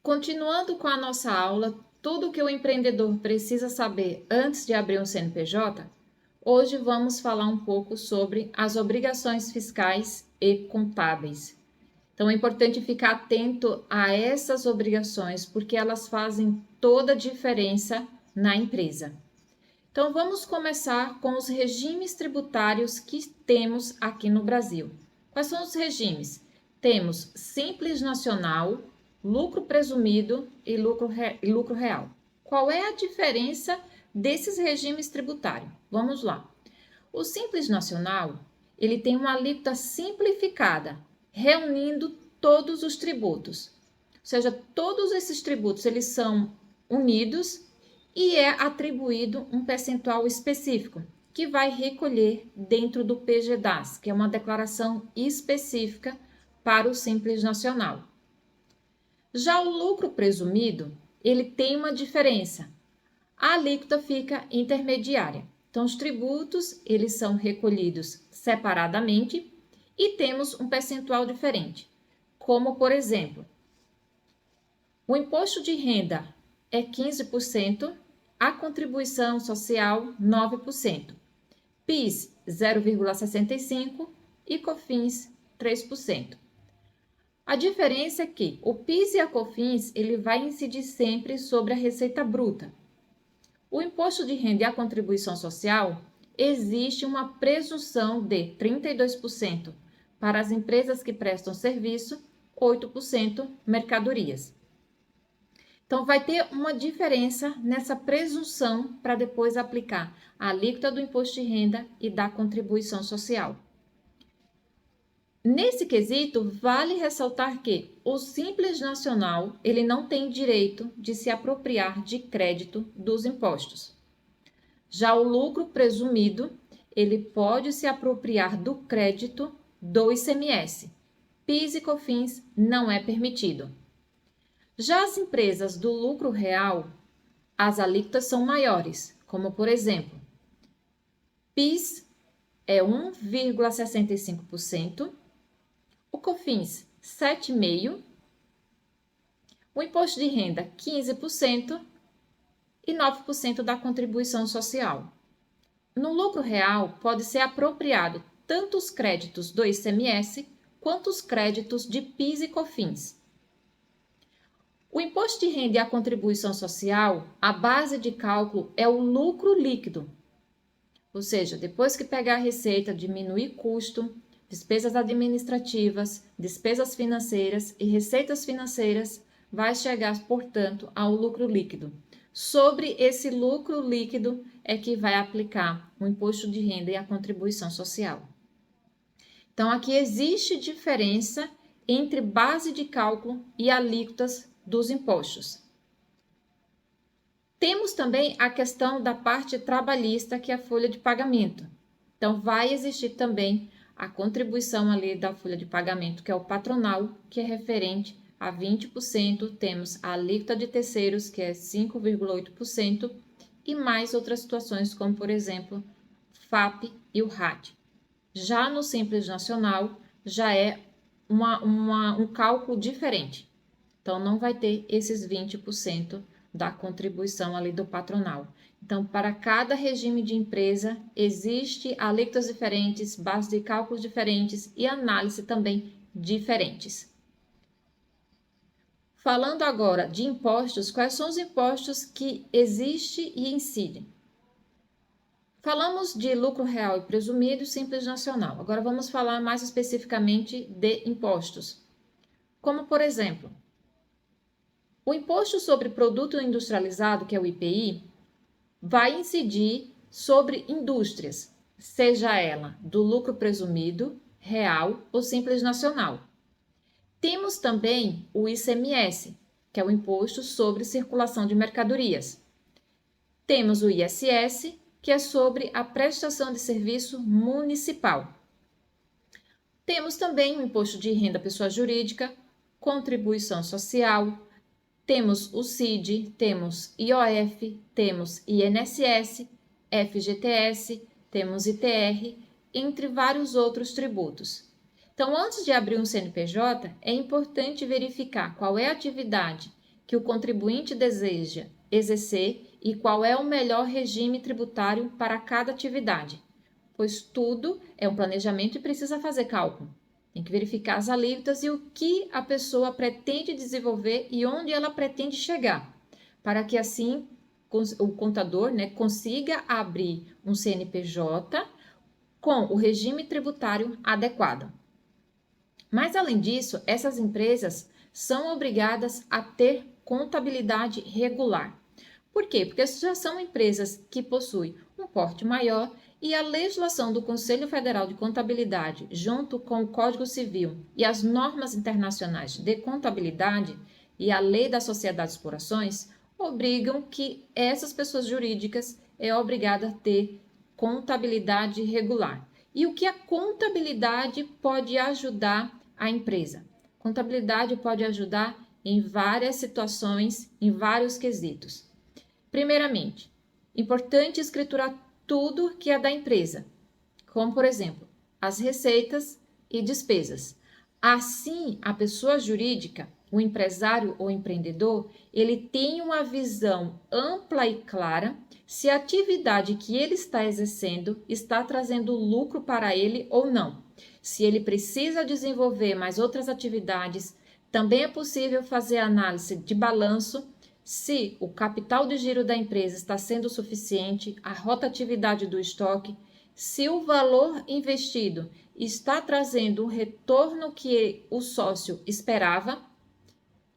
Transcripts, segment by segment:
Continuando com a nossa aula, tudo que o empreendedor precisa saber antes de abrir um CNPJ, hoje vamos falar um pouco sobre as obrigações fiscais e contábeis. Então é importante ficar atento a essas obrigações, porque elas fazem toda a diferença na empresa. Então vamos começar com os regimes tributários que temos aqui no Brasil. Quais são os regimes? Temos Simples Nacional, lucro presumido e lucro real. Qual é a diferença desses regimes tributários? Vamos lá. O Simples Nacional, ele tem uma alíquota simplificada, reunindo todos os tributos. Ou seja, todos esses tributos, eles são unidos e é atribuído um percentual específico, que vai recolher dentro do PGDAS, que é uma declaração específica para o Simples Nacional. Já o lucro presumido, ele tem uma diferença. A alíquota fica intermediária. Então, os tributos, eles são recolhidos separadamente e temos um percentual diferente. Como, por exemplo, o imposto de renda é 15%, a contribuição social 9%, PIS 0,65% e COFINS 3%. A diferença é que o PIS e a COFINS ele vai incidir sempre sobre a receita bruta. O imposto de renda e a contribuição social existe uma presunção de 32% para as empresas que prestam serviço, 8% mercadorias. Então, vai ter uma diferença nessa presunção para depois aplicar a alíquota do imposto de renda e da contribuição social. Nesse quesito, vale ressaltar que o Simples Nacional ele não tem direito de se apropriar de crédito dos impostos. Já o lucro presumido, ele pode se apropriar do crédito do ICMS. PIS e COFINS não é permitido. Já as empresas do lucro real, as alíquotas são maiores, como por exemplo, PIS é 1,65%, o COFINS 7,5%, o imposto de renda 15% e 9% da contribuição social. No lucro real, pode ser apropriado tanto os créditos do ICMS quanto os créditos de PIS e COFINS. O imposto de renda e a contribuição social, a base de cálculo é o lucro líquido. Ou seja, depois que pegar a receita, diminuir custo, despesas administrativas, despesas financeiras e receitas financeiras, vai chegar, portanto, ao lucro líquido. Sobre esse lucro líquido é que vai aplicar o imposto de renda e a contribuição social. Então, aqui existe diferença entre base de cálculo e alíquotas dos impostos. Temos também a questão da parte trabalhista, que é a folha de pagamento. Então, vai existir também a contribuição ali da folha de pagamento, que é o patronal, que é referente a 20%, temos a alíquota de terceiros, que é 5,8%, e mais outras situações, como, por exemplo, FAP e o RAD. Já no Simples Nacional, já é um cálculo diferente. Então, não vai ter esses 20% da contribuição ali do patronal. Então, para cada regime de empresa, existe alíquotas diferentes, bases de cálculos diferentes e análise também diferentes. Falando agora de impostos, quais são os impostos que existem e incidem? Falamos de lucro real e presumido e Simples Nacional. Agora vamos falar mais especificamente de impostos. Como, por exemplo, o Imposto sobre Produto Industrializado, que é o IPI, vai incidir sobre indústrias, seja ela do lucro presumido, real ou Simples Nacional. Temos também o ICMS, que é o Imposto sobre Circulação de Mercadorias. Temos o ISS, que é sobre a prestação de serviço municipal. Temos também o Imposto de Renda Pessoa Jurídica, Contribuição Social, temos o CID, temos IOF, temos INSS, FGTS, temos ITR, entre vários outros tributos. Então, antes de abrir um CNPJ, é importante verificar qual é a atividade que o contribuinte deseja exercer e qual é o melhor regime tributário para cada atividade, pois tudo é um planejamento e precisa fazer cálculo. Tem que verificar as alíquotas e o que a pessoa pretende desenvolver e onde ela pretende chegar, para que assim o contador, consiga abrir um CNPJ com o regime tributário adequado. Mas, além disso, essas empresas são obrigadas a ter contabilidade regular. Por quê? Porque já são empresas que possuem um porte maior e a legislação do Conselho Federal de Contabilidade, junto com o Código Civil e as normas internacionais de contabilidade e a Lei das Sociedades por Ações, obrigam que essas pessoas jurídicas é obrigada a ter contabilidade regular. E o que a contabilidade pode ajudar a empresa? Contabilidade pode ajudar em várias situações, em vários quesitos. Primeiramente, importante escriturar tudo que é da empresa, como, por exemplo, as receitas e despesas. Assim, a pessoa jurídica, o empresário ou empreendedor, ele tem uma visão ampla e clara se a atividade que ele está exercendo está trazendo lucro para ele ou não. Se ele precisa desenvolver mais outras atividades, também é possível fazer análise de balanço, se o capital de giro da empresa está sendo suficiente, a rotatividade do estoque, se o valor investido está trazendo o retorno que o sócio esperava.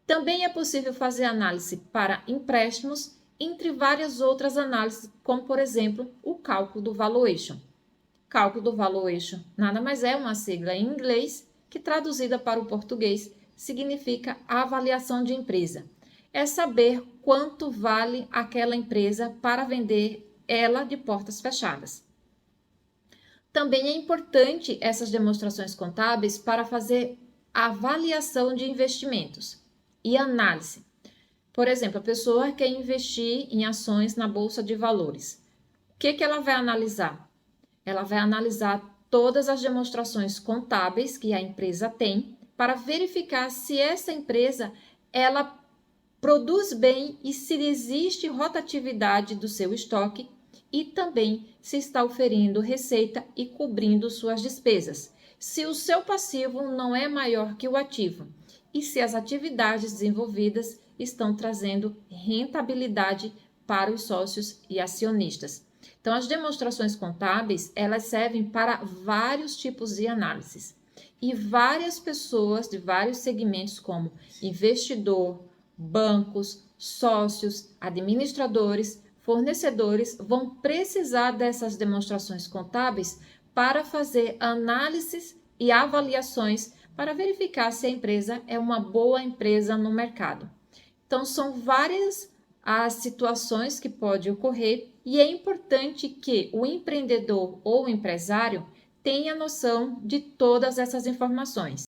Também é possível fazer análise para empréstimos, entre várias outras análises, como, por exemplo, o cálculo do valuation. Cálculo do valuation nada mais é uma sigla em inglês que, traduzida para o português, significa avaliação de empresa. É saber quanto vale aquela empresa para vender ela de portas fechadas. Também é importante essas demonstrações contábeis para fazer avaliação de investimentos e análise. Por exemplo, a pessoa quer investir em ações na Bolsa de Valores. O que ela vai analisar? Ela vai analisar todas as demonstrações contábeis que a empresa tem para verificar se essa empresa ela produz bem e se existe rotatividade do seu estoque e também se está oferindo receita e cobrindo suas despesas. Se o seu passivo não é maior que o ativo e se as atividades desenvolvidas estão trazendo rentabilidade para os sócios e acionistas. Então, as demonstrações contábeis, elas servem para vários tipos de análises. E várias pessoas de vários segmentos, como investidor, bancos, sócios, administradores, fornecedores, vão precisar dessas demonstrações contábeis para fazer análises e avaliações para verificar se a empresa é uma boa empresa no mercado. Então, são várias as situações que podem ocorrer e é importante que o empreendedor ou o empresário tenha noção de todas essas informações.